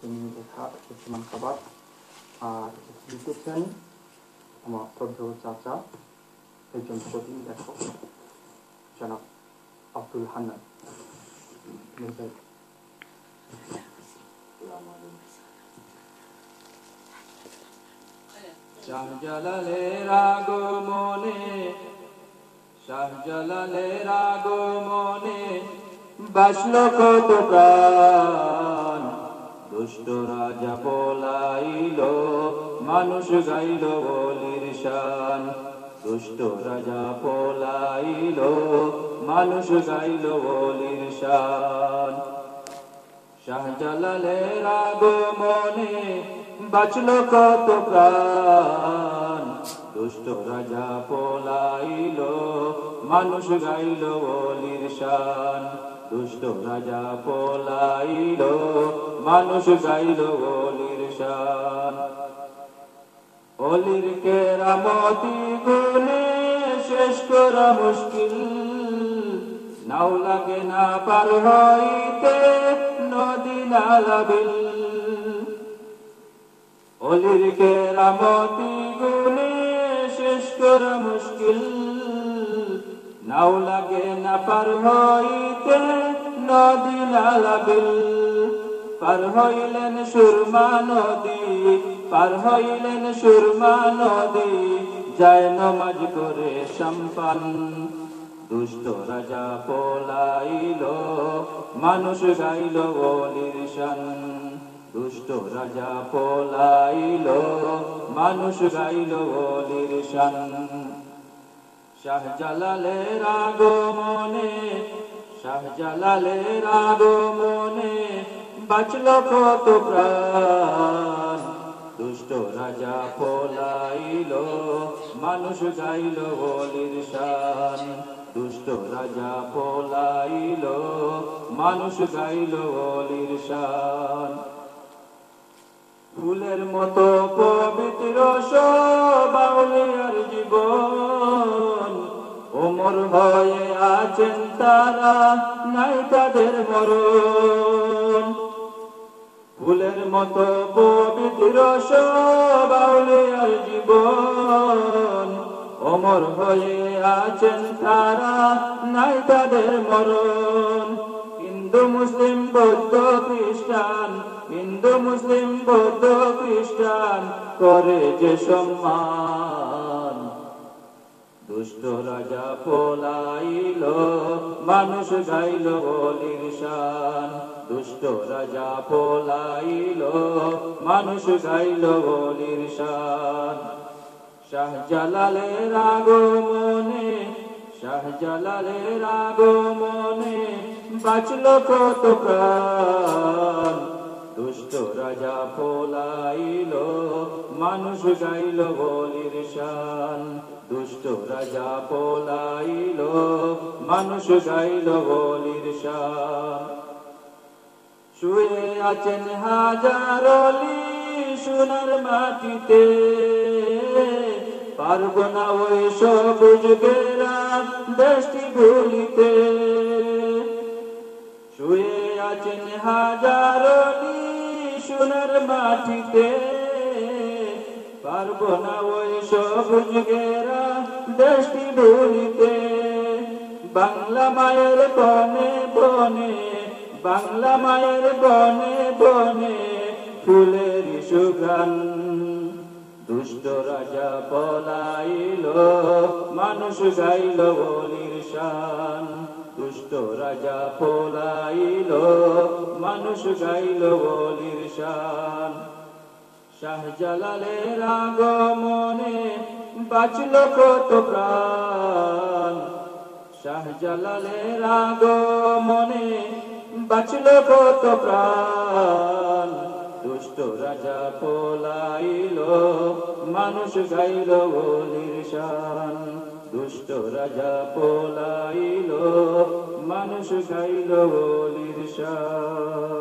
তিনি লেখা কিছুমান খাবার আর লিখেছেন আমার শ্রদ্ধেয় চাচা একজন কবি লেখক জনাব আব্দুল হান্নান মির্জাই। শাহজালালের আগমনে, শাহজালালের আগমনে বাঁচলো কত প্রাণ। দুষ্ট রাজা পলাইল, মানুষ গাইল বলির শান। দুষ্ট রাজা পলাইল, মানুষ গাইল বলির শান। শাহজালালের আগমনে বাঁচলো কত প্রাণ। দুষ্ট রাজা পলাইল, মানুষ গাইল বলির শান। দুষ্ট রাজা পলাইল, মানুষ গাইল বলির শান। অলির কেরামতি গুণে শেষ করা মুশকিল, নাও লাগে না পার হইতে নদী নালা বিল। অলির কেরামতি গুণে শেষ করা মুশকিল, নাও লাগে না পার হইতে নদী নালা বিল। পার হইলেন সুরমা নদী, পার হইলেন সুরমা নদী, যায় নমাজ করে সম্পান। দুষ্ট রাজা পলাইল, মানুষ গাইল বলির শান। দুষ্ট রাজা পলাইল, মানুষ গাইল বলির শান। শাহজালালের আগমনে, শাহজালালের আগমনে বাঁচলো কত প্রাণ। দুষ্ট রাজা পলাইল, মানুষ গাইল বলির শান। দুষ্ট রাজা পলাইল, মানুষ গাইল বলির শান। ফুলের মতো পবিত্র বাউলিয়ার জীবন, ওমর হয়ে আছেন তারা, নাই তাদের মরণ। ফুলের মতো পবিত্র বাউলিয়ার জীবন, ওমর হয়ে আছেন তারা, নাই তাদের মরণ। হিন্দু মুসলিম বৌদ্ধ খ্রিস্টান, হিন্দু মুসলিম বৌদ্ধ খ্রিস্টান করে যে সম্মান। দুষ্ট রাজা পলাইল, মানুষ গাইল বলির শান। দুষ্ট রাজা পলাইল, মানুষ গাইল বলির শান। শাহজালালের আগমনে, শাহজালালের আগমনে বাঁচলো কত প্রাণ। দুষ্ট রাজা পলাইল, মানুষ গাইল বলির শান। দুষ্ট রাজা পলাইল, মানুষ গাইল বলির শান। শুয়ে আছেন হাজার অলি সোনার মাটিতে, পারব না ওই সবুজ বেড়া দেশটি ভুলিতে। শুয়ে আছেন হাজার অলি সোনার মাটিতে, পারব না ওই সবুজ বেড়া দেশটি ভুলিতে। বাংলা মায়ের বনে বনে, বাংলা মায়ের বনে বনে ফুলের সুগান। দুষ্ট রাজা পলাইল, মানুষ গাইল বলির শান। দুষ্ট রাজা পলাইল, মানুষ গাইল বলির শান। শাহজালালের আগমনে বাঁচলো কত প্রাণ। শাহজালালের আগমনে বাঁচলো কত প্রাণ। দুষ্ট রাজা পলাইল, মানুষ গাইল বলির শান। দুষ্ট রাজা পলাইল, মানুষ গাইল বলির শান।